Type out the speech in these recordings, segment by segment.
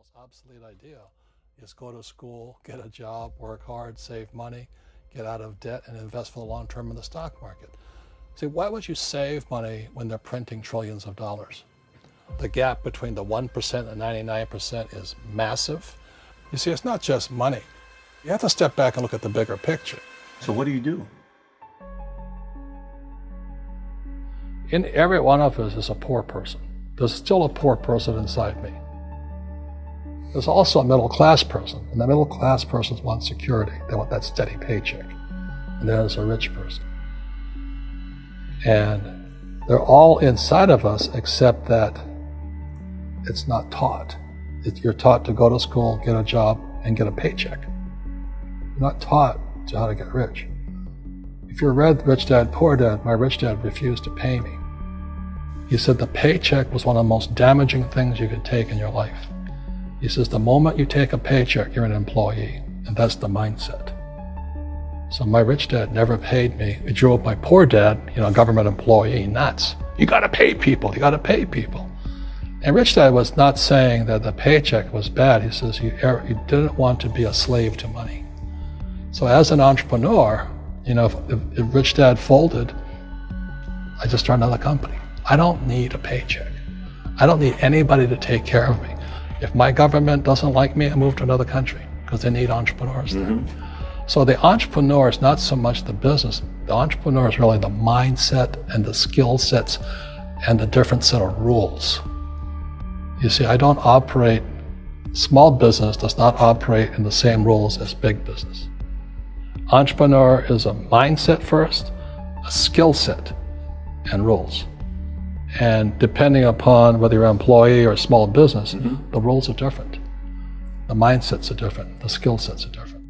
most obsolete idea is go to school, get a job, work hard, save money, get out of debt, and invest for the long term in the stock market. See, why would you save money when they're printing trillions of dollars? The gap between the 1% and 99% is massive. You see, it's not just money. You have to step back and look at the bigger picture. So what do you do? In every one of us is a poor person. There's still a poor person inside me. There's also a middle class person, and the middle class persons want security. They want that steady paycheck. And there's a rich person. And they're all inside of us, except that it's not taught. You're taught to go to school, get a job, and get a paycheck. You're not taught to how to get rich. If you read Rich Dad, Poor Dad, my rich dad refused to pay me. He said the paycheck was one of the most damaging things you could take in your life. He says the moment you take a paycheck, you're an employee, and that's the mindset. So my rich dad never paid me. It drove my poor dad, government employee, nuts. You gotta pay people, you gotta pay people. And Rich Dad was not saying that the paycheck was bad. He says you didn't want to be a slave to money. So as an entrepreneur, if Rich Dad folded, I just started another company. I don't need a paycheck. I don't need anybody to take care of me. If my government doesn't like me, I move to another country because they need entrepreneurs there. So the entrepreneur is not so much the business. The entrepreneur is really the mindset and the skill sets and the different set of rules. You see, small business does not operate in the same rules as big business. Entrepreneur is a mindset first, a skill set, and rules. And depending upon whether you're an employee or a small business, the rules are different. The mindsets are different, the skill sets are different.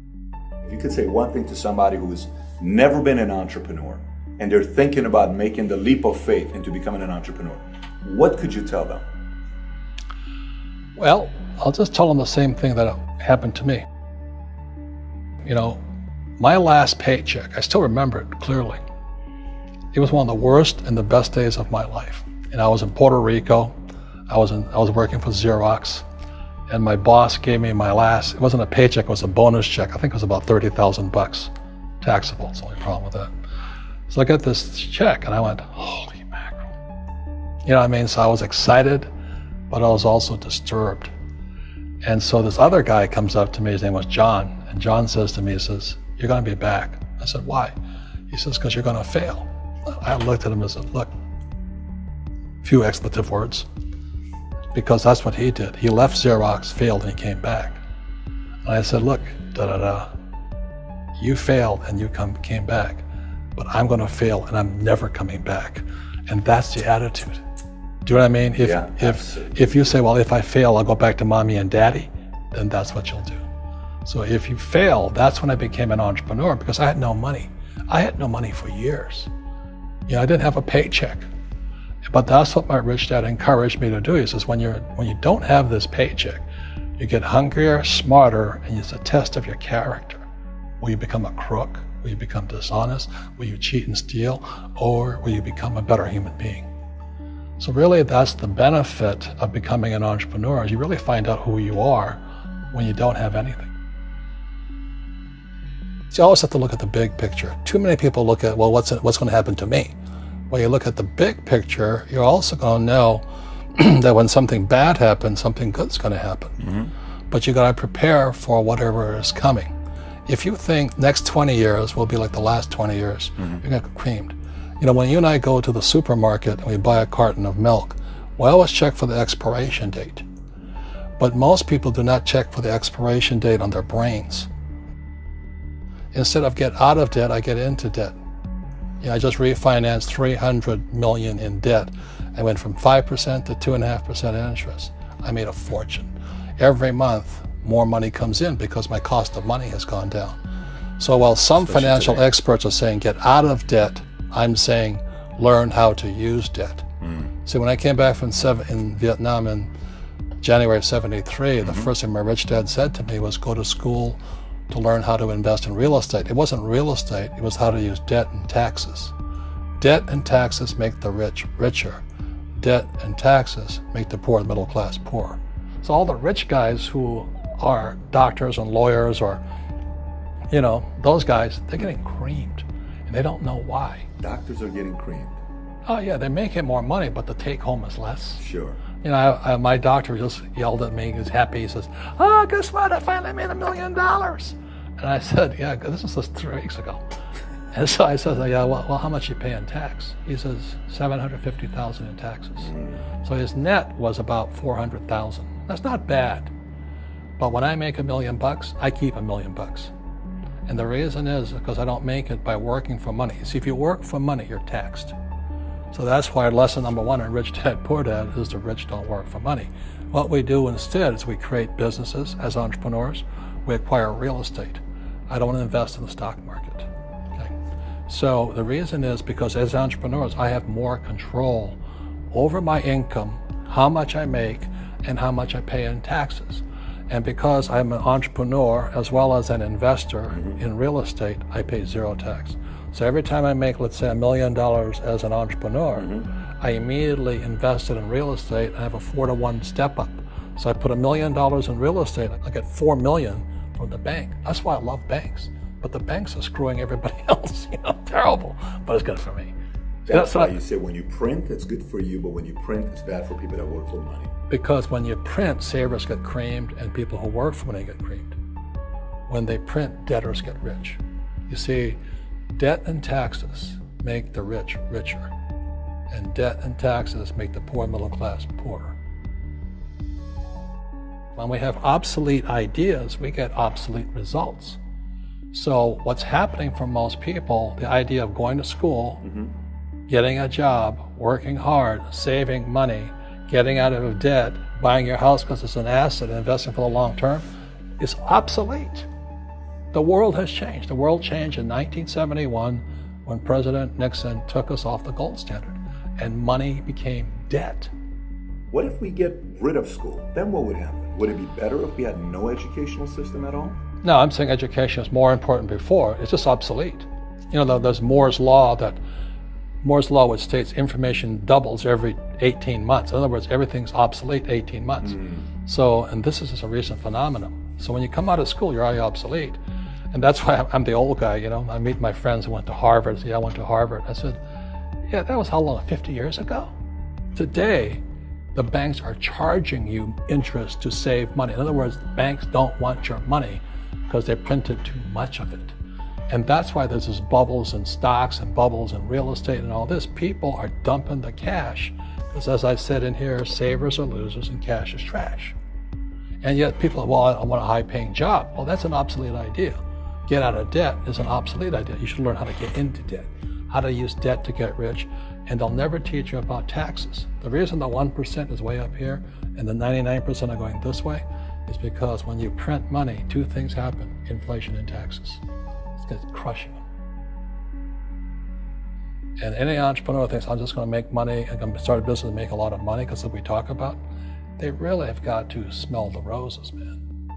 If you could say one thing to somebody who's never been an entrepreneur and they're thinking about making the leap of faith into becoming an entrepreneur, what could you tell them? Well, I'll just tell them the same thing that happened to me. My last paycheck, I still remember it clearly. It was one of the worst and the best days of my life. And I was in Puerto Rico. I was working for Xerox, and my boss gave me it wasn't a paycheck, it was a bonus check. I think it was about $30,000 taxable. It's the only problem with that. So I got this check and I went, holy mackerel. So I was excited, but I was also disturbed. And so this other guy comes up to me, his name was John, and John says to me, he says, you're gonna be back. I said, why? He says, because you're gonna fail. I looked at him and said, look, few expletive words, because that's what he did. He left Xerox, failed, and he came back. And I said, look, you failed and you came back, but I'm gonna fail and I'm never coming back. And that's the attitude. Do you know what I mean? If you say, well, if I fail, I'll go back to mommy and daddy, then that's what you'll do. So if you fail, that's when I became an entrepreneur, because I had no money. I had no money for years. I didn't have a paycheck. But that's what my rich dad encouraged me to do. He says, when you don't have this paycheck, you get hungrier, smarter, and it's a test of your character. Will you become a crook? Will you become dishonest? Will you cheat and steal? Or will you become a better human being? So really, that's the benefit of becoming an entrepreneur, is you really find out who you are when you don't have anything. So you always have to look at the big picture. Too many people look at, well, what's going to happen to me? When you look at the big picture, you're also going to know that when something bad happens, something good's going to happen. But you got to prepare for whatever is coming. If you think next 20 years will be like the last 20 years, you're going to get creamed. When you and I go to the supermarket and we buy a carton of milk, we always check for the expiration date. But most people do not check for the expiration date on their brains. Instead of get out of debt, I get into debt. I just refinanced $300 million in debt. I went from 5% to 2.5% interest. I made a fortune. Every month, more money comes in because my cost of money has gone down. So while some financial experts are saying get out of debt, I'm saying learn how to use debt. See, when I came back from in Vietnam in January of '73, the first thing my rich dad said to me was go to school to learn how to invest in real estate. It wasn't real estate, it was how to use debt and taxes. Debt and taxes make the rich richer. Debt and taxes make the poor, the middle class, poor. So all the rich guys who are doctors and lawyers or, those guys, they're getting creamed and they don't know why. Doctors are getting creamed. Oh yeah, they're making more money, but the take home is less. Sure. My doctor just yelled at me. He was happy. He says, "Oh, guess what? I finally made $1 million." And I said, "Yeah, this was just 3 weeks ago." And so I said, "Yeah, well, how much you pay in tax?" He says, $750,000 in taxes. So his net was about $400,000. That's not bad. But when I make $1 million, I keep $1 million. And the reason is because I don't make it by working for money. See, if you work for money, you're taxed. So that's why lesson number 1 in Rich Dad Poor Dad is the rich don't work for money. What we do instead is we create businesses as entrepreneurs. We acquire real estate. I don't invest in the stock market. Okay? So the reason is because as entrepreneurs, I have more control over my income, how much I make, and how much I pay in taxes. And because I'm an entrepreneur as well as an investor in real estate, I pay 0 tax. So every time I make, let's say, $1 million as an entrepreneur, I immediately invested in real estate. I have a 4-to-1 step up. So I put $1 million in real estate, I get $4 million from the bank. That's why I love banks. But the banks are screwing everybody else, terrible, but it's good for me. That's why you say when you print, it's good for you, but when you print, it's bad for people that work for money. Because when you print, savers get creamed and people who work for money get creamed. When they print, debtors get rich. You see, debt and taxes make the rich richer, and debt and taxes make the poor middle class poorer. When we have obsolete ideas, we get obsolete results. So what's happening for most people, the idea of going to school, getting a job, working hard, saving money, getting out of debt, buying your house because it's an asset, and investing for the long term, is obsolete. The world has changed. The world changed in 1971 when President Nixon took us off the gold standard and money became debt. What if we get rid of school? Then what would happen? Would it be better if we had no educational system at all? No, I'm saying education is more important before. It's just obsolete. There's Moore's Law which states information doubles every 18 months. In other words, everything's obsolete 18 months. So, and this is just a recent phenomenon. So when you come out of school, you're already obsolete. And that's why I'm the old guy, I meet my friends who went to Harvard. I went to Harvard. I said, yeah, that was how long, 50 years ago? Today, the banks are charging you interest to save money. In other words, banks don't want your money because they printed too much of it. And that's why there's this bubbles in stocks and bubbles in real estate and all this. People are dumping the cash because, as I said in here, savers are losers and cash is trash. And yet people are, well, I want a high-paying job. Well, that's an obsolete idea. Get out of debt is an obsolete idea. You should learn how to get into debt, how to use debt to get rich, and they'll never teach you about taxes. The reason the 1% is way up here and the 99% are going this way is because when you print money, 2 things happen: inflation and taxes. It's crushing them. And any entrepreneur thinks, I'm just going to make money, I'm going to start a business and make a lot of money because of what we talk about. They really have got to smell the roses, man.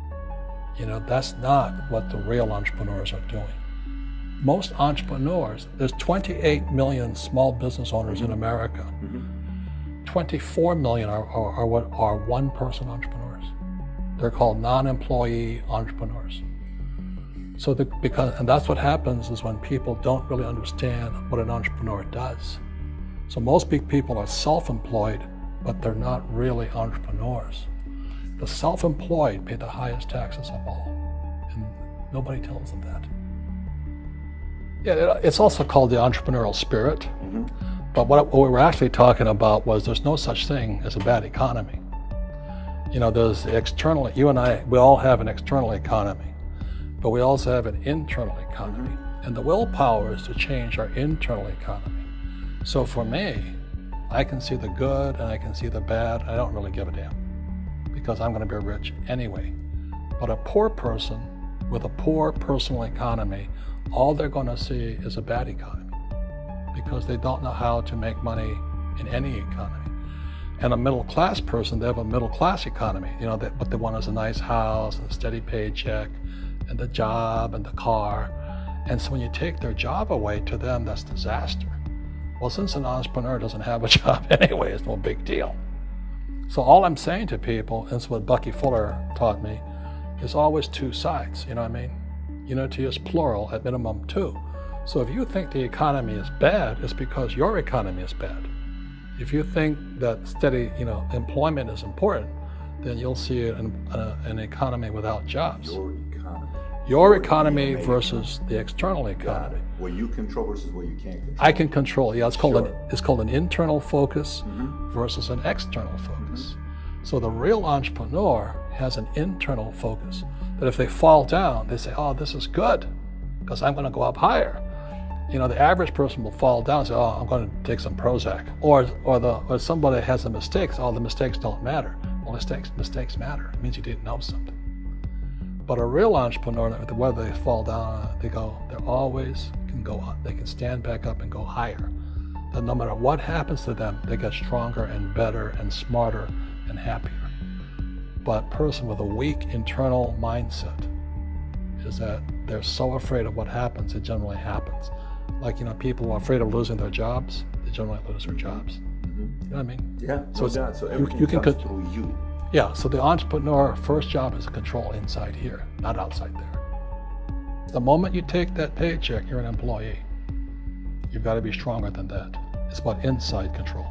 That's not what the real entrepreneurs are doing. Most entrepreneurs, there's 28 million small business owners in America. 24 million are what are one-person entrepreneurs. They're called non-employee entrepreneurs. So and that's what happens is when people don't really understand what an entrepreneur does. So most big people are self-employed, but they're not really entrepreneurs. The self-employed pay the highest taxes of all, and nobody tells them that. Yeah, it's also called the entrepreneurial spirit, but what we were actually talking about was there's no such thing as a bad economy. There's external, you and I, we all have an external economy. But we also have an internal economy. And the willpower is to change our internal economy. So for me, I can see the good and I can see the bad. I don't really give a damn because I'm going to be rich anyway. But a poor person with a poor personal economy, all they're going to see is a bad economy because they don't know how to make money in any economy. And a middle class person, they have a middle class economy. What they want is a nice house and a steady paycheck and the job and the car. And so when you take their job away, to them, that's disaster. Well, since an entrepreneur doesn't have a job anyway, it's no big deal. So all I'm saying to people, and it's what Bucky Fuller taught me, there's always two sides, you know what I mean? Unity is plural, at minimum two. So if you think the economy is bad, it's because your economy is bad. If you think that steady, employment is important, then you'll see an economy without jobs. Your economy versus the external economy. What you control versus what you can't control. I can control. Yeah, it's called an internal focus versus an external focus. So the real entrepreneur has an internal focus. That if they fall down, they say, "Oh, this is good, because I'm going to go up higher." The average person will fall down and say, "Oh, I'm going to take some Prozac," or somebody has a mistake. So, "Oh, the mistakes don't matter." Well, mistakes matter. It means you didn't know something. But a real entrepreneur, whether they fall down, they always can go up. They can stand back up and go higher. And no matter what happens to them, they get stronger and better and smarter and happier. But a person with a weak internal mindset is that they're so afraid of what happens, it generally happens. Like, people who are afraid of losing their jobs, they generally lose their jobs. You know what I mean? Yeah, so everything comes through you. Yeah, so the entrepreneur first job is to control inside here, not outside there. The moment you take that paycheck, you're an employee. You've got to be stronger than that. It's about inside control.